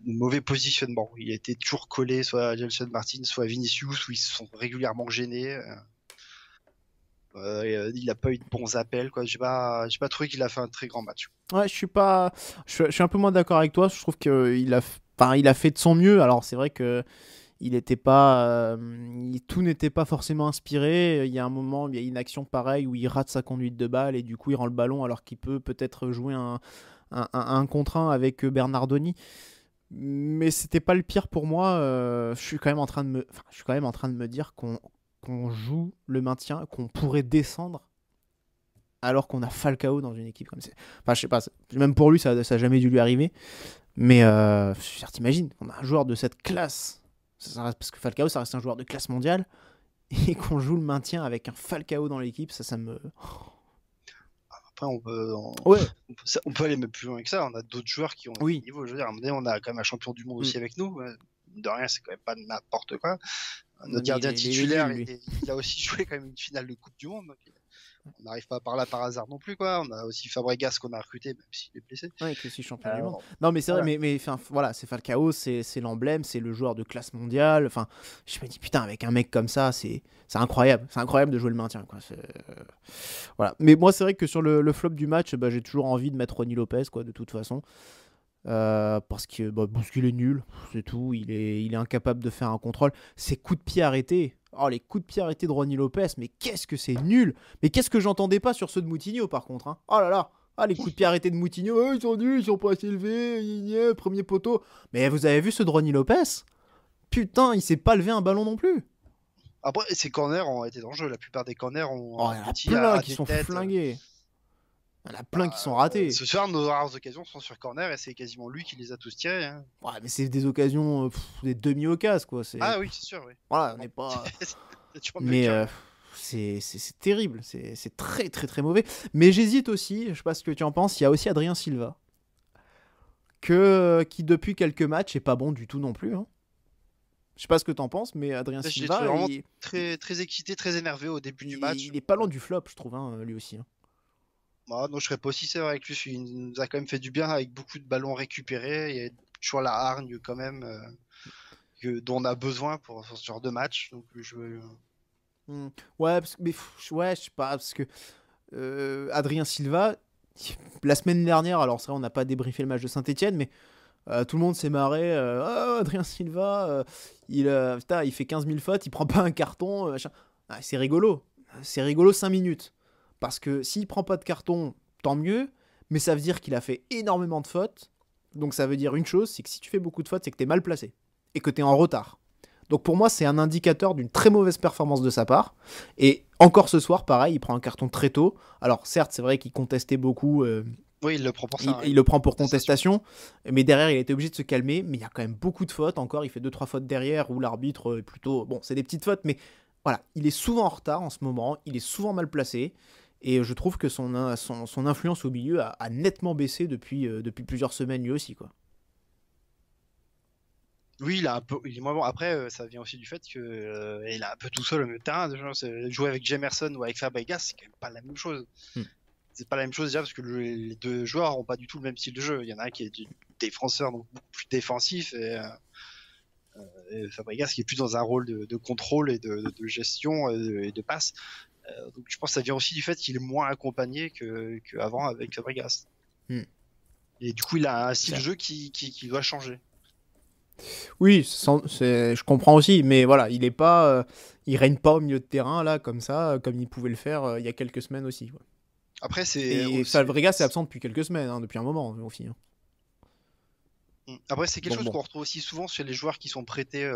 mauvais positionnement. Il a été toujours collé soit à Gelson Martin, soit à Vinicius, où ils se sont régulièrement gênés. Il n'a pas eu de bons appels, quoi. J'ai pas trouvé qu'il a fait un très grand match. Ouais, je suis un peu moins d'accord avec toi. Je trouve qu'il a fait de son mieux. Alors c'est vrai que il était pas, tout n'était pas forcément inspiré. Il y a un moment, il y a une action pareille où il rate sa conduite de balle et du coup il rend le ballon alors qu'il peut peut-être jouer un contre 1 avec Bernardoni. Mais c'était pas le pire pour moi. Je suis quand même en train de me dire qu'on joue le maintien, qu'on pourrait descendre alors qu'on a Falcao dans une équipe comme ça. Enfin, je sais pas, même pour lui, ça n'a jamais dû lui arriver. Mais t'imagines, on a un joueur de cette classe, parce que Falcao, ça reste un joueur de classe mondiale, et qu'on joue le maintien avec un Falcao dans l'équipe, ça me... Après, on peut aller même plus loin que ça. On a d'autres joueurs qui ont un niveau. Je veux dire, à un moment donné, on a quand même un champion du monde aussi avec nous. mine de rien, c'est quand même pas n'importe quoi. Non, Notre mais gardien il est titulaire, nul, lui. il a aussi joué quand même une finale de Coupe du Monde. Donc on n'arrive pas par là par hasard non plus, quoi. On a aussi Fabregas qu'on a recruté, même s'il est blessé. Ouais, qui est aussi champion du Euh, monde. Non, mais c'est vrai, voilà. enfin, voilà, c'est Falcao, c'est l'emblème, c'est le joueur de classe mondiale. Enfin, je me dis, putain, avec un mec comme ça, c'est incroyable. C'est incroyable de jouer le maintien, quoi. Voilà. Mais moi, c'est vrai que sur le flop du match, bah, j'ai toujours envie de mettre Ronny Lopez, quoi, de toute façon. Parce qu'il est nul, c'est tout. Il est incapable de faire un contrôle. Ses coups de pied arrêtés. Oh, les coups de pied arrêtés de Ronny Lopez, mais qu'est-ce que c'est nul! Mais qu'est-ce que j'entendais pas sur ceux de Moutinho, par contre, hein. Oh là là! Ah, les coups de pied arrêtés de Moutinho, oh, ils sont nuls, ils sont pas assez élevés, premier poteau. Mais vous avez vu ceux de Ronny Lopez? Putain, il s'est pas levé un ballon non plus. Après, ces corners ont été dangereux. La plupart des corners ont Oh, il y en a abouti plein à qui des sont têtes. flingués. Il y en a plein qui sont ratés. Ce soir, nos rares occasions sont sur corner et c'est quasiment lui qui les a tous tirés. Hein. Ouais, mais c'est des occasions, des demi-occasions, quoi. Ah oui, c'est sûr, oui. Voilà, on n'est pas. C'est toujours mieux Mais que rien. c'est terrible, c'est très très très mauvais. Mais j'hésite aussi, je sais pas ce que tu en penses, il y a aussi Adrien Silva, qui depuis quelques matchs est pas bon du tout non plus. Hein. Je sais pas ce que tu en penses, mais Adrien Je l'ai Silva, trouvé vraiment très, très excité, très énervé au début du match. il est pas loin du flop, je trouve, hein, lui aussi. Hein. Moi, non, je serais pas aussi sévère avec lui. Il nous a quand même fait du bien avec beaucoup de ballons récupérés. Il y a toujours la hargne quand même dont on a besoin pour ce genre de match. Donc, Ouais, ouais, je sais pas, parce que Adrien Silva, la semaine dernière, alors c'est vrai, on n'a pas débriefé le match de Saint-Etienne, mais tout le monde s'est marré. Oh, Adrien Silva, putain, il fait 15 000 fautes, il prend pas un carton. Machin. Ah, c'est rigolo. C'est rigolo 5 minutes. Parce que s'il prend pas de carton, tant mieux. Mais ça veut dire qu'il a fait énormément de fautes. Donc ça veut dire une chose, c'est que si tu fais beaucoup de fautes, c'est que t'es mal placé. Et que t'es en retard. Donc pour moi, c'est un indicateur d'une très mauvaise performance de sa part. Et encore ce soir, pareil, il prend un carton très tôt. Alors certes, c'est vrai qu'il contestait beaucoup. Oui, il le prend pour ça. Il le prend pour contestation, mais derrière, il a été obligé de se calmer. Mais il y a quand même beaucoup de fautes. Encore, il fait 2-3 fautes derrière où l'arbitre est plutôt. Bon, c'est des petites fautes, mais voilà, il est souvent en retard en ce moment. Il est souvent mal placé. Et je trouve que son influence au milieu a nettement baissé depuis plusieurs semaines, lui aussi, quoi. Oui, il est moins bon. Après, ça vient aussi du fait que il est un peu tout seul au milieu de terrain. Jouer avec Jemerson ou avec Fabregas, c'est quand même pas la même chose. C'est pas la même chose déjà parce que les deux joueurs ont pas du tout le même style de jeu. Il y en a un qui est du défenseur, donc beaucoup plus défensif, et Fabregas qui est plus dans un rôle de contrôle et de gestion et de passe. Donc je pense que ça vient aussi du fait qu'il est moins accompagné qu'avant avec Fabregas. Et du coup, il a un style de jeu qui doit changer. Oui, je comprends aussi, mais voilà, il règne pas au milieu de terrain là comme ça, comme il pouvait le faire il y a quelques semaines aussi. Quoi. Après, et Fabregas est absent depuis quelques semaines, hein, depuis un moment aussi. Hein. Après, c'est quelque chose qu'on retrouve aussi souvent chez les joueurs qui sont prêtés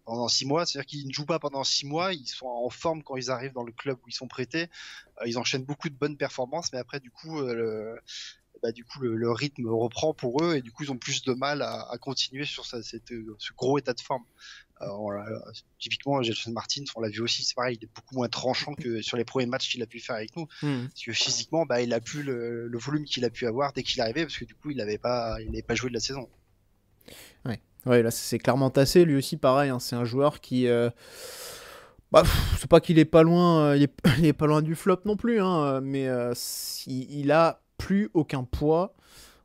pendant 6 mois, c'est-à-dire qu'ils ne jouent pas pendant 6 mois, ils sont en forme quand ils arrivent dans le club où ils sont prêtés, ils enchaînent beaucoup de bonnes performances, mais après, du coup, le rythme reprend pour eux et du coup ils ont plus de mal à continuer sur ce gros état de forme. Typiquement Gelson Martins, on l'a vu aussi, c'est pareil, il est beaucoup moins tranchant que sur les premiers matchs qu'il a pu faire avec nous, parce que physiquement il a plus le volume qu'il a pu avoir dès qu'il arrivait, parce que du coup il n'avait pas joué de la saison. Ouais, là c'est clairement tassé, lui aussi pareil, hein, c'est un joueur qui c'est pas qu'il est pas loin, il est pas loin du flop non plus, hein, mais il a plus aucun poids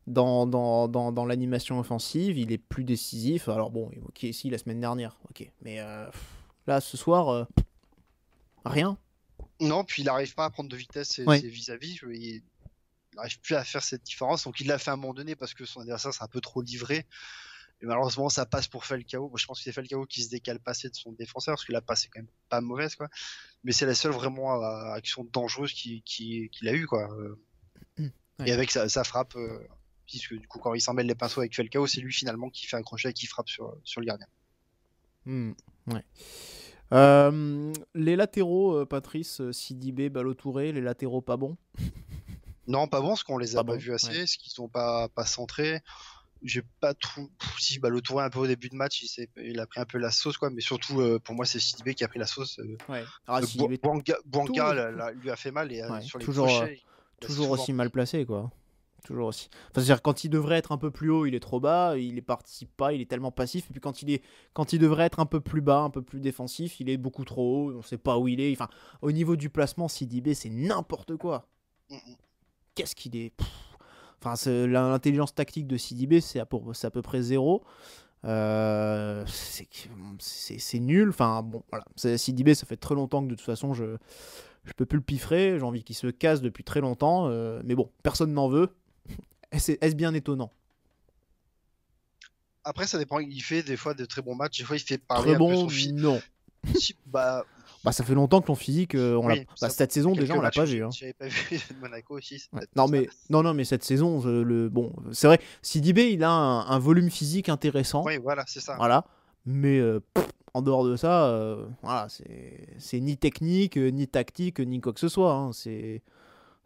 dans l'animation offensive, il est plus décisif. Alors bon, ok, si la semaine dernière, ok, mais là ce soir, rien. Non, puis il n'arrive pas à prendre de vitesse ses vis-à-vis, il n'arrive plus à faire cette différence, donc il l'a fait à un moment donné parce que son adversaire s'est un peu trop livré. Et malheureusement, ça passe pour Falcao. Moi, je pense que c'est Falcao qui se décale passé de son défenseur, parce que la passe est quand même pas mauvaise, quoi. Mais c'est la seule vraiment action dangereuse qu'il a eu, quoi. Et avec sa frappe, puisque du coup, quand il s'en mêle les pinceaux avec Falcao, c'est lui finalement qui fait un crochet et qui frappe sur le gardien. Les latéraux, Patrice, Sidibé, Ballo-Touré, les latéraux pas bons? Non, pas bons, parce qu'on les a pas vus assez, parce qu'ils sont pas centrés. J'ai pas trop. Si, Ballo-Touré un peu au début de match, il a pris un peu la sauce, quoi. Mais surtout, pour moi, c'est Sidibé qui a pris la sauce. Bouanga lui a fait mal et sur les crochets. Toujours aussi mal placé, quoi. Toujours aussi. Enfin, c'est-à-dire quand il devrait être un peu plus haut, il est trop bas, il ne participe pas, il est tellement passif. Et puis quand il devrait être un peu plus bas, un peu plus défensif, il est beaucoup trop haut, on ne sait pas où il est. Enfin, au niveau du placement, Sidibé, c'est n'importe quoi. Mm. Qu'est-ce qu'il est Enfin, l'intelligence tactique de Sidibé, c'est à peu près zéro. C'est nul. Enfin, bon, voilà. Sidibé, ça fait très longtemps que de toute façon, je peux plus le piffrer. J'ai envie qu'il se casse depuis très longtemps. Mais bon, personne n'en veut. Est-ce bien étonnant? Après, ça dépend. Il fait des fois de très bons matchs. Des fois, il fait parler Très un peu bon, son physique. non. Bah, Bah, ça fait longtemps que ton physique, oui, cette saison quelques déjà, on l'a matchs pas que vu. Hein. j'avais pas vu de Monaco aussi. C'est Ouais. peut-être Non, pour ça. mais, non, mais cette saison, bon, c'est vrai, Sidibé, il a un volume physique intéressant. Oui, voilà, c'est ça. Voilà. Mais en dehors de ça, voilà, c'est ni technique, ni tactique, ni quoi que ce soit. Hein. C'est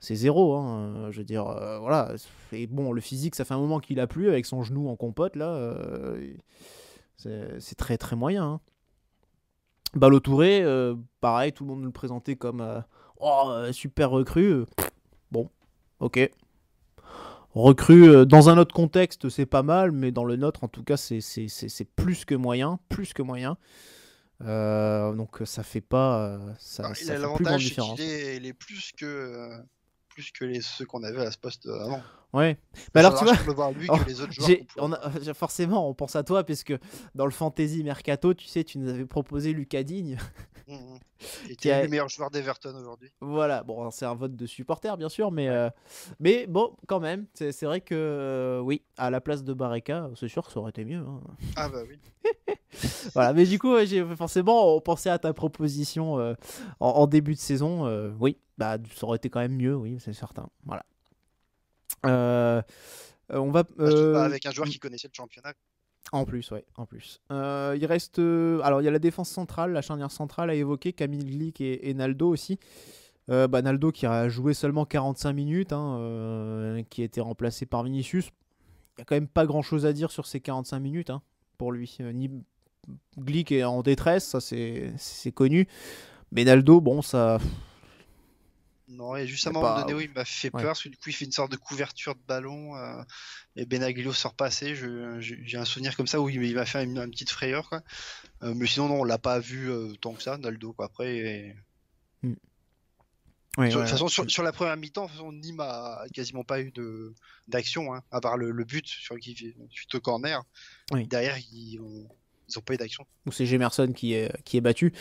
zéro. Hein. Je veux dire, voilà. Et bon, le physique, ça fait un moment qu'il a plus avec son genou en compote, là. C'est très, très moyen. Hein. Ballo Touré, pareil, tout le monde nous le présentait comme super recrue. Bon, ok. Recrue dans un autre contexte, c'est pas mal, mais dans le nôtre, en tout cas, c'est plus que moyen. Plus que moyen. Donc ça fait pas. Ça Il a fait plus grande l'avantage, c'est différence. qu'il est plus que ceux qu'on avait à ce poste avant. Ouais. Mais alors tu vois, De voir lui que les autres joueurs forcément, on pense à toi, puisque dans le Fantasy Mercato, tu sais, tu nous avais proposé Lucas Digne. Qui est le meilleur joueur d'Everton aujourd'hui. Voilà, bon, c'est un vote de supporter, bien sûr, mais bon, quand même, c'est vrai que oui, à la place de Barreca, c'est sûr que ça aurait été mieux. Hein. Ah bah oui. Voilà, mais du coup, forcément, on pensait à ta proposition en début de saison. Oui, bah, ça aurait été quand même mieux, oui, c'est certain. Voilà. On va. Avec un joueur qui connaissait le championnat. En plus, ouais, en plus. Il reste. Alors, il y a la défense centrale, la charnière centrale à évoquer, Camille Glick et Naldo aussi. Naldo qui a joué seulement 45 minutes, hein, qui a été remplacé par Vinicius. Il n'y a quand même pas grand chose à dire sur ces 45 minutes hein, pour lui. Glick est en détresse, ça c'est connu. Mais Naldo, bon, ça. Non, et juste à un moment donné où il m'a fait peur, parce que du coup il fait une sorte de couverture de ballon et Benaglio sort passer. J'ai un souvenir comme ça où il m'a fait une petite frayeur. Quoi. Mais sinon, non, on l'a pas vu tant que ça, Naldo. Quoi. Après, de toute façon, sur la première mi-temps, Nîmes a quasiment pas eu d'action, hein, à part le but suite au corner. Oui. Derrière, ils ont pas eu d'action. C'est Gemerson qui est battu.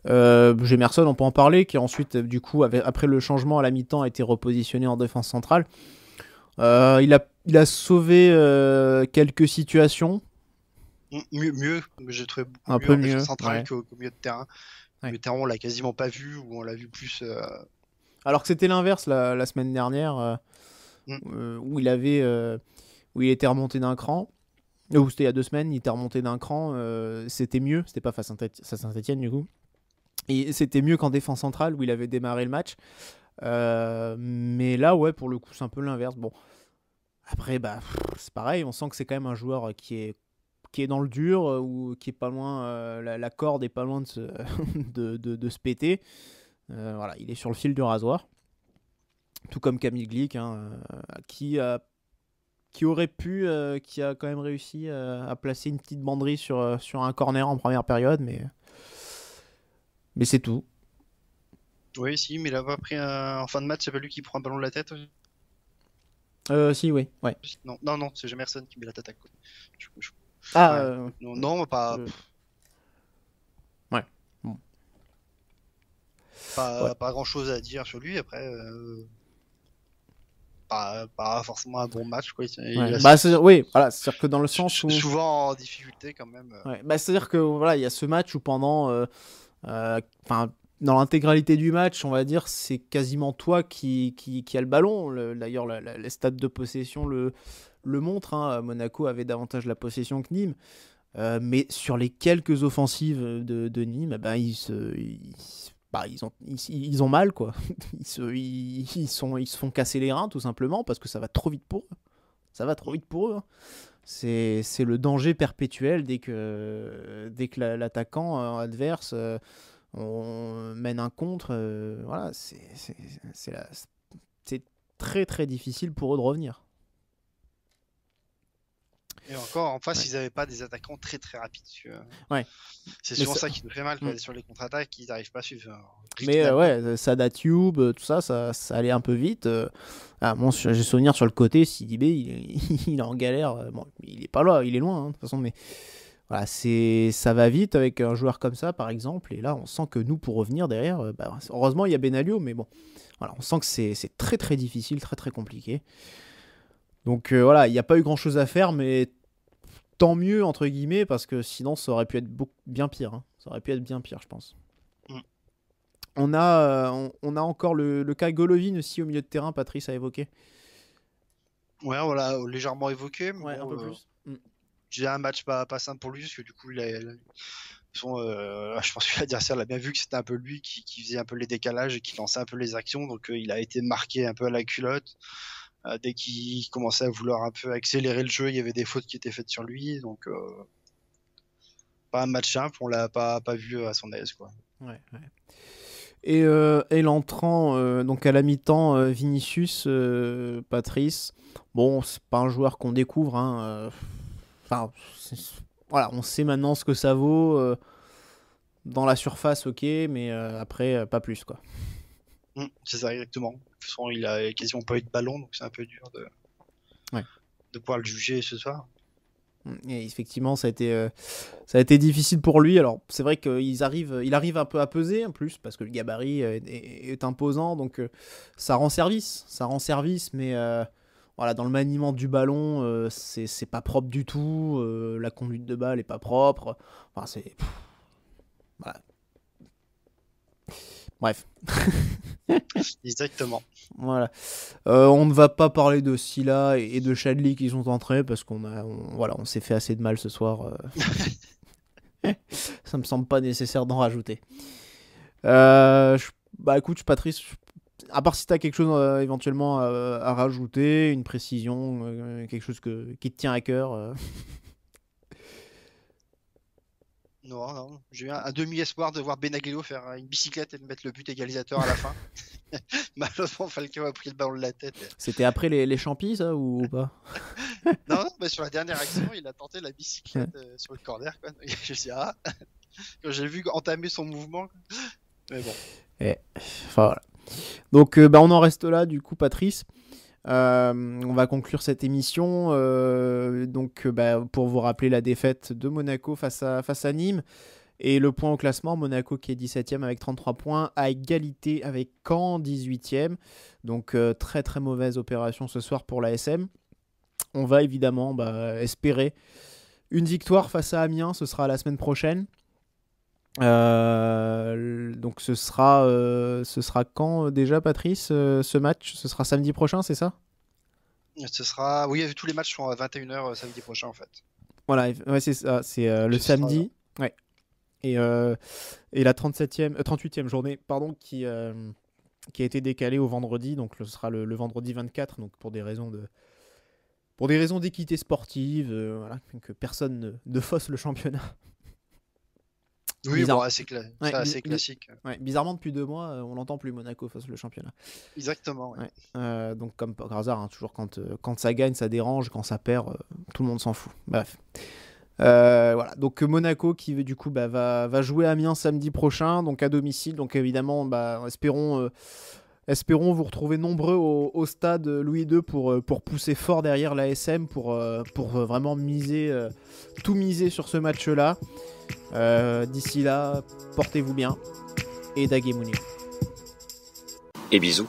Gemerson, on peut en parler, qui ensuite, du coup, après le changement à la mi-temps, a été repositionné en défense centrale. Il a sauvé quelques situations. Mieux, j'ai trouvé beaucoup un mieux peu en mieux, défense centrale ouais. qu'au milieu de terrain. Ouais. Le terrain, on l'a quasiment pas vu, ou on l'a vu plus. Alors que c'était l'inverse la semaine dernière, où il était remonté d'un cran. Ou c'était il y a 2 semaines, il était remonté d'un cran. C'était mieux, c'était pas face à Saint-Etienne du coup. Et c'était mieux qu'en défense centrale où il avait démarré le match. Mais là, ouais, pour le coup, c'est un peu l'inverse. Bon, après, c'est pareil, on sent que c'est quand même un joueur qui est dans le dur, ou qui est pas loin, la corde est pas loin de se péter. Voilà, il est sur le fil du rasoir. Tout comme Camille Glick, hein, qui aurait pu, qui a quand même réussi à placer une petite banderie sur un corner en première période, mais c'est tout. Oui, si, mais il a pas pris en fin de match, c'est pas lui qui prend un ballon de la tête. Si, oui, ouais. Non, c'est Gemerson qui met la tête à côté. Non, pas. Ouais. Bon. Pas grand chose à dire sur lui. Après, pas forcément un bon match. Quoi. Oui, voilà, c'est-à-dire que dans le sens où. Souvent en difficulté quand même. C'est-à-dire que voilà, il y a ce match où pendant. Dans l'intégralité du match, on va dire, c'est quasiment toi qui a le ballon. D'ailleurs, les stats de possession le montrent. Hein. Monaco avait davantage la possession que Nîmes. Mais sur les quelques offensives de Nîmes, ils ont mal, quoi. Ils se font casser les reins, tout simplement, parce que ça va trop vite pour eux. Ça va trop vite pour eux. Hein. C'est le danger perpétuel dès que l'attaquant adverse on mène un contre. Voilà, c'est très très difficile pour eux de revenir. Et encore, en face, Ouais. ils n'avaient pas des attaquants très très rapides. Ouais. C'est Mais souvent ça qui nous fait mal, quoi. Sur les contre-attaques, ils n'arrivent pas à suivre. Mais ouais, Sada Tube, tout ça, ça allait un peu vite. Bon, j'ai souvenir sur le côté, Sidibé, il est en galère. Bon, il est pas là, il est loin, hein, de toute façon, mais voilà, ça va vite avec un joueur comme ça, par exemple. Et là, on sent que nous, pour revenir derrière, heureusement, il y a Benaglio, mais bon, voilà, on sent que c'est très très difficile, très très compliqué. Donc voilà, il n'y a pas eu grand chose à faire, mais tant mieux, entre guillemets, parce que sinon, ça aurait pu être bien pire. Hein. Ça aurait pu être bien pire, je pense. Mm. On a encore le cas Golovin aussi au milieu de terrain, Patrice a évoqué. Ouais, on l'a légèrement évoqué. Mais Ouais, bon, un peu plus. J'ai un match pas simple pour lui, parce que du coup, je pense que l'adversaire l'a bien vu que c'était un peu lui qui faisait un peu les décalages et qui lançait un peu les actions. Donc il a été marqué un peu à la culotte. Dès qu'il commençait à vouloir un peu accélérer le jeu, il y avait des fautes qui étaient faites sur lui. Donc pas un match simple, on l'a pas vu à son aise, quoi. Ouais. Et l'entrant, donc à la mi-temps, Vinicius, Patrice, bon, c'est pas un joueur qu'on découvre. Hein, enfin, voilà, on sait maintenant ce que ça vaut. Dans la surface, ok, mais après, pas plus, quoi. C'est ça, exactement. De toute façon, il a quasiment pas eu de ballon, donc c'est un peu dur de pouvoir le juger ce soir. Et effectivement, ça a été difficile pour lui. Alors, c'est vrai qu'il arrive un peu à peser en plus, parce que le gabarit est imposant, donc ça rend service. Ça rend service, mais voilà, dans le maniement du ballon, c'est pas propre du tout. La conduite de balle est pas propre. Enfin, c'est. Voilà. Bref. Exactement. Voilà. On ne va pas parler de Silla et de Chadli qui sont entrés parce on s'est fait assez de mal ce soir. Ça me semble pas nécessaire d'en rajouter. Écoute, Patrice, à part si tu as quelque chose éventuellement à rajouter, une précision, quelque chose qui te tient à cœur. Non. J'ai eu un demi-espoir de voir Benaglio faire une bicyclette et de mettre le but égalisateur à la fin. Malheureusement, Falcao a pris le ballon de la tête. C'était après les champis, ça, ou pas? Non, mais sur la dernière action, il a tenté la bicyclette sur le corner, quoi. Je sais, quand j'ai vu entamer son mouvement. Mais bon. Enfin, voilà. Donc, on en reste là, du coup, Patrice. On va conclure cette émission. Pour vous rappeler la défaite de Monaco face à Nîmes. Et le point au classement, Monaco qui est 17e avec 33 points, à égalité avec Caen, 18e. Donc très très mauvaise opération ce soir pour la SM. On va évidemment espérer une victoire face à Amiens, ce sera la semaine prochaine. Donc ce sera quand déjà, Patrice, ce match? Ce sera samedi prochain, c'est ça? Oui, tous les matchs sont à 21h samedi prochain en fait. Voilà, ouais, c'est ça, c'est le samedi. Ouais. Et la 38e journée, pardon, qui a été décalée au vendredi, donc ce sera le vendredi 24, donc pour des raisons d'équité sportive, voilà, que personne ne fausse le championnat. Oui, c'est assez classique. Ouais, bizarrement, depuis 2 mois, on n'entend plus Monaco fausse le championnat. Exactement. Ouais. Donc comme par hasard, hein, toujours quand ça gagne, ça dérange, quand ça perd, tout le monde s'en fout. Bref. Voilà, donc Monaco qui du coup va jouer Amiens samedi prochain, donc à domicile. Donc évidemment, espérons vous retrouver nombreux au stade Louis II pour pousser fort derrière l'ASM, pour vraiment tout miser sur ce match-là. D'ici là, portez-vous bien et Dagemouni. Et bisous.